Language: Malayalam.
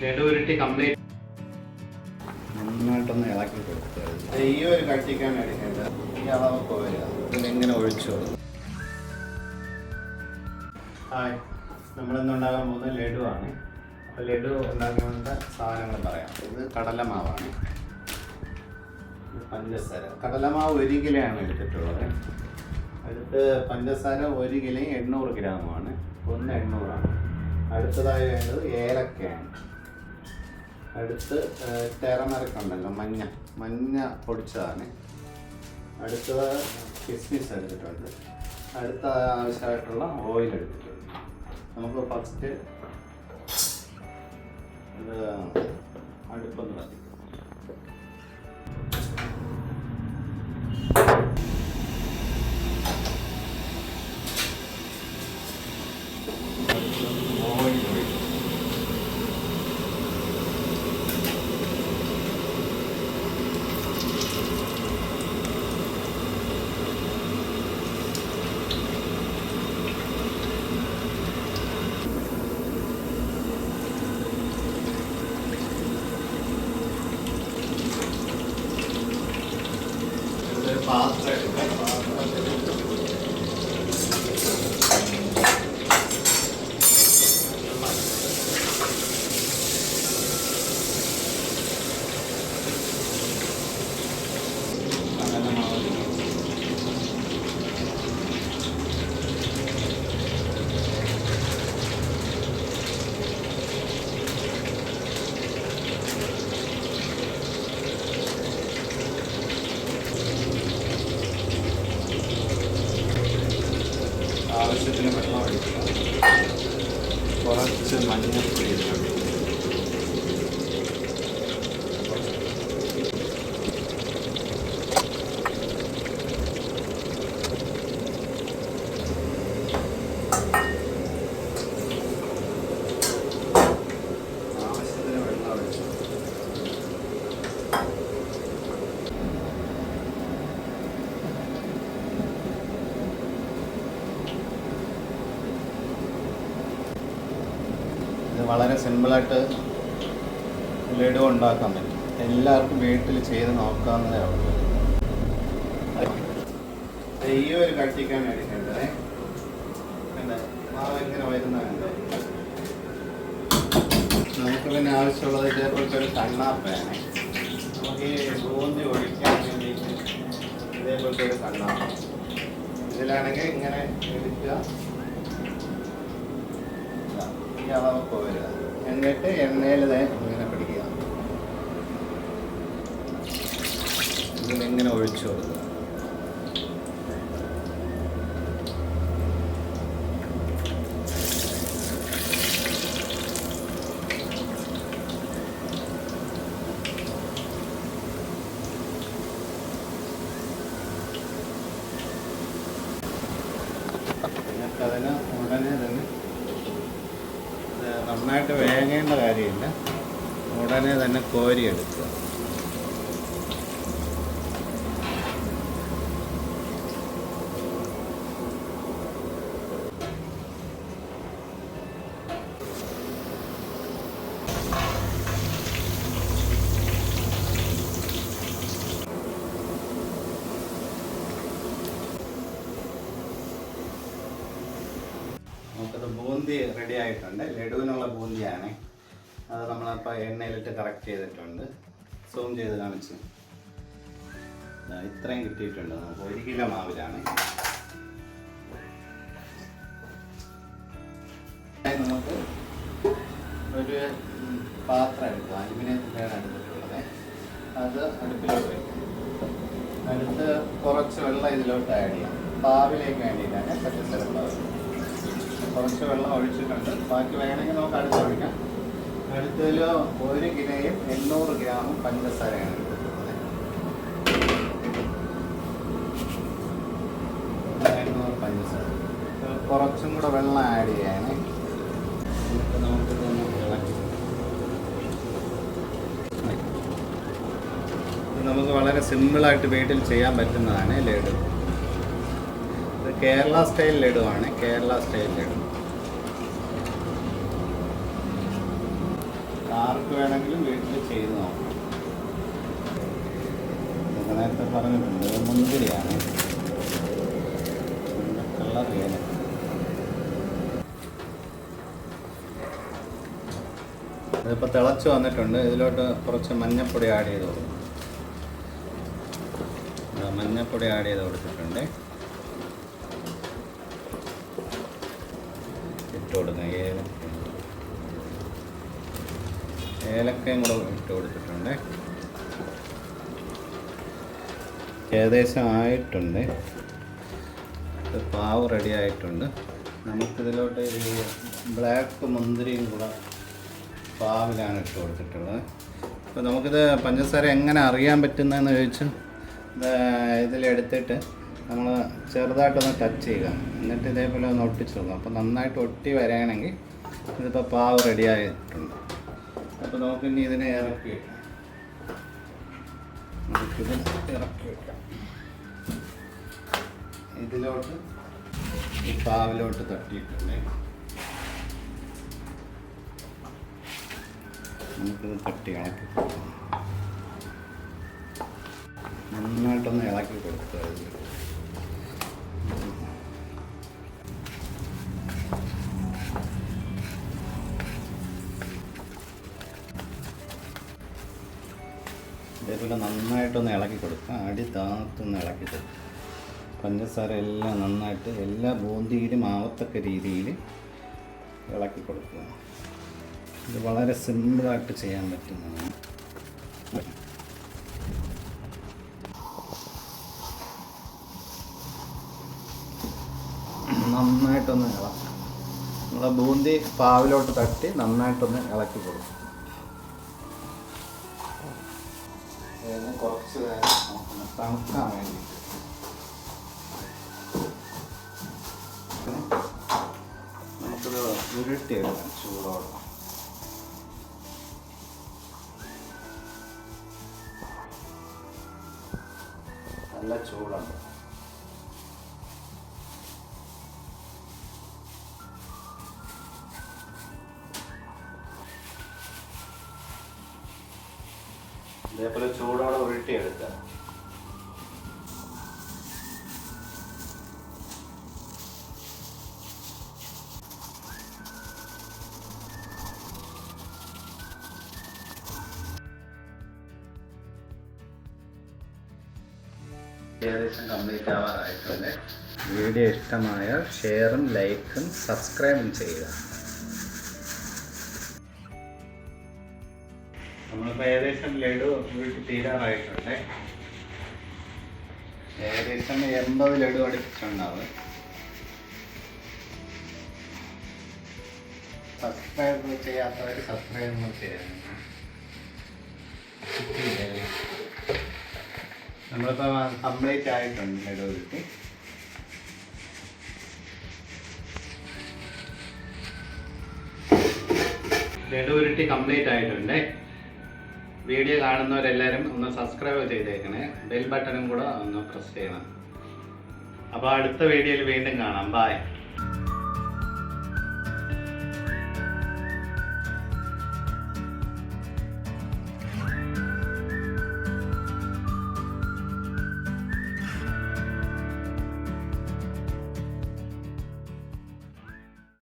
നെടുരുട്ടി കംപ്ലീറ്റ് നന്നായിട്ടൊന്ന് ഇളക്കി കൊടുക്കുക. ഈ ഒരു കട്ടിക്കാണ് എടുക്കേണ്ടത്. ഈ അളവ് പോരുക. ഇതിലിങ്ങനെ ഒഴിച്ചു കൊടുക്കും. ഹായ്, നമ്മളിന്നുണ്ടാകാൻ പോകുന്നത് ലഡുവാണ്. അപ്പോൾ ലഡു ഉണ്ടാക്കാനുള്ള സാധനങ്ങൾ പറയാം. ഇത് കടലമാവാണ്, പഞ്ചസാര. കടലമാവ് 1 കിലോയാണ് എടുത്തിട്ടുള്ളത്. അടുത്ത് പഞ്ചസാര 1 കിലോ 800 ഗ്രാമാണ്. 800 അടുത്തതായി വേണ്ടത് ഏലക്കയാണ്. അടുത്ത് ടെറമറിക്കുണ്ടല്ലോ, മഞ്ഞ പൊടിച്ചതാണ്. അടുത്തത് കിസ്മിസ് എടുത്തിട്ടുണ്ട്. അടുത്ത ആവശ്യമായിട്ടുള്ള ഓയിൽ എടുത്തിട്ടുണ്ട്. നമുക്ക് ഫസ്റ്റ് ഇത് അടുപ്പൊന്ന് കത്തിക്കും. ഓയിൽ ഒഴിക്കും. പാത്രം എടുക്കാം. ആവശ്യത്തിന് വെള്ളം ഒഴിക്കുക. കുറച്ച് മഞ്ഞൾപ്പൊടി ഇടണം. ആവശ്യത്തിന് വെള്ളം ഒഴിച്ചു. ഇത് വളരെ സിമ്പിളായിട്ട് ലഡു ഉണ്ടാക്കാൻ പറ്റും. എല്ലാവർക്കും വീട്ടിൽ ചെയ്ത് നോക്കാവുന്നതേ ഉള്ളൂ. ഈ ഒരു കട്ടിക്കാണ് എടുക്കേണ്ടത്. മാവ് ഇങ്ങനെ വരുന്നതുണ്ട്. നമുക്ക് പിന്നെ ആവശ്യമുള്ളത് ഇതേപോലത്തെ ഒരു കണ്ണാപ്പയാണ്. നമുക്ക് ഈ ബൂന്തി ഒഴിക്കാൻ വേണ്ടിയിട്ട് ഇതേപോലത്തെ ഒരു കണ്ണാപ്പ. ഇതിലാണെങ്കിൽ ഇങ്ങനെ എടുക്കുക, ഈ അളവ് പോരുക. എന്നിട്ട് എണ്ണയിൽ ഇങ്ങനെ പിടിക്കുക. ഇതിലിങ്ങനെ ഒഴിച്ചു കൊടുക്കുക. എന്നിട്ടതിന് ഉടനെ തന്നെ നന്നായിട്ട് വേകേണ്ട കാര്യമില്ല. ഉടനെ തന്നെ കോരിയെടുക്കുക. നമുക്കത് ബൂന്തി റെഡി ആയിട്ടുണ്ട്. ലഡുവിനുള്ള ബൂന്തിയാണ്. അത് നമ്മളപ്പോൾ എണ്ണയിലിട്ട് കറക്റ്റ് ചെയ്തിട്ടുണ്ട്. സൂം ചെയ്ത് കാണിച്ച് ഇത്രയും കിട്ടിയിട്ടുണ്ട്. നമുക്ക് 1 കിലോ മാവിലാണ്. നമുക്ക് ഒരു പാത്രം എടുക്കുക. അലുമിനിയത്തിൻ്റെയാണ് എടുത്തിട്ടുള്ളത്. അത് അടുപ്പിലോട്ട് വയ്ക്കും. അടുത്ത് കുറച്ച് വെള്ളം ഇതിലോട്ട് ആഡ് ചെയ്യാം. പാവിലേക്ക് വേണ്ടിയിട്ടാണ് പച്ചക്കറി. കുറച്ച് വെള്ളം ഒഴിച്ചിട്ടുണ്ട്. ബാക്കി വേണമെങ്കിൽ നമുക്ക് അടുത്ത് ഒഴിക്കാം. അടുത്തതിൽ 1 കിലോയും 800 ഗ്രാമും പഞ്ചസാരയാണ് എടുത്തിട്ടുള്ളത്. 800 പഞ്ചസാര. കുറച്ചും കൂടെ വെള്ളം ആഡ് ചെയ്യാണ്. എന്നിട്ട് നമുക്കിതൊന്ന് ഇളക്കി. നമുക്ക് വളരെ സിമ്പിളായിട്ട് വീട്ടിൽ ചെയ്യാൻ പറ്റുന്നതാണ് ലഡു. ഇത് കേരള സ്റ്റൈൽ ലഡുവാണ്. കേരള സ്റ്റൈൽ ലഡു ആർക്ക് വേണമെങ്കിലും വീട്ടിൽ ചെയ്ത് നോക്കാം. നേരത്തെ പറഞ്ഞിട്ടുണ്ട്, ഇത് മുന്തിരിയാണ്, കളർ ഏലക്ക. ഇതിപ്പോൾ തിളച്ച് വന്നിട്ടുണ്ട്. ഇതിലോട്ട് കുറച്ച് മഞ്ഞൾപ്പൊടി ആഡ് ചെയ്ത് കൊടുക്കും. മഞ്ഞൾപ്പൊടി ആഡ് ചെയ്ത് കൊടുത്തിട്ടുണ്ട്. ഇട്ട് കൊടുക്കുക. ഏലക്കയും കൂടെ ഇട്ട് കൊടുത്തിട്ടുണ്ട്. ഏകദേശം ആയിട്ടുണ്ട്. പാവ് റെഡി ആയിട്ടുണ്ട്. നമുക്കിതിലോട്ട് ഈ ബ്ലാക്ക് മുന്തിരിയും കൂടെ പാവിലാണ് ഇട്ട് കൊടുത്തിട്ടുള്ളത്. അപ്പോൾ നമുക്കിത് പഞ്ചസാര എങ്ങനെ അറിയാൻ പറ്റുന്നതെന്ന് ചോദിച്ചാൽ ഇതിലെടുത്തിട്ട് നമ്മൾ ചെറുതായിട്ടൊന്ന് ടച്ച് ചെയ്യുക. എന്നിട്ട് ഇതേപോലെ ഒന്ന് ഒട്ടിച്ച് നോക്കാം. അപ്പോൾ നന്നായിട്ട് ഒട്ടി വരികയാണെങ്കിൽ ഇതിപ്പോൾ പാവ് റെഡി ആയിട്ടുണ്ട്. അപ്പോൾ നമുക്കിനി ഇതിനെ ഇറക്കി വെക്കാം. നമുക്കിത് ഇറക്കി വെക്കാം. ഇതിലോട്ട് ഈ പാവിലോട്ട് തട്ടിയിട്ടുണ്ട്. നമുക്കിത് തട്ടി ഇളക്കി കൊടുക്കാം. നന്നായിട്ടൊന്ന് ഇളക്കി കൊടുക്കുക. ഇതേപോലെ നന്നായിട്ടൊന്ന് ഇളക്കി കൊടുക്കുക. അടി താത്തൊന്ന് ഇളക്കി കൊടുക്കുക. പഞ്ചസാര എല്ലാം നന്നായിട്ട് എല്ലാ ബൂന്തിയിലും ആവത്തക്ക രീതിയിൽ ഇളക്കി കൊടുക്കുക. ഇത് വളരെ സിമ്പിളായിട്ട് ചെയ്യാൻ പറ്റുന്നതാണ്. നന്നായിട്ടൊന്ന് ഇളക്കാം. നമ്മളെ ബൂന്തി പാവിലോട്ട് തട്ടി നന്നായിട്ടൊന്ന് ഇളക്കി കൊടുക്കും. കുറച്ച് നേരം തണുക്കാൻ വേണ്ടി നമുക്കിത് ഉരുട്ടിയെടുക്കാം ചൂടോടെ. നല്ല ചൂടുണ്ട്. ഇതേപോലെ ചൂടോടെ ഉരുട്ടിയെടുക്കുക. ഏകദേശം കംപ്ലീറ്റ് ആവാറായിട്ടുണ്ട്. വീഡിയോ ഇഷ്ടമായാൽ ഷെയറും ലൈക്കും സബ്സ്ക്രൈബും ചെയ്യുക. നമ്മളിപ്പോൾ ഏകദേശം ലഡു വീട്ടിൽ തീരാറായിട്ടുണ്ട്. ഏകദേശം 80 ലഡു അടുപ്പിച്ചുണ്ടാവും. സബ്സ്ക്രൈബ് ചെയ്യാത്തവർ സബ്സ്ക്രൈബ് ചെയ്യാം. നമ്മളിപ്പോൾ കംപ്ലീറ്റ് ആയിട്ടുണ്ട് ലഡു ഉരുട്ടി. ലഡു ഉരുട്ടി കംപ്ലീറ്റ് ആയിട്ടുണ്ട്. വീഡിയോ കാണുന്നവരെല്ലാവരും ഒന്ന് സബ്സ്ക്രൈബ് ചെയ്തേക്കണേ. ബെൽ ബട്ടണും കൂടെ ഒന്ന് പ്രസ് ചെയ്യണം. അപ്പോൾ അടുത്ത വീഡിയോയിൽ വീണ്ടും കാണാം. ബൈ.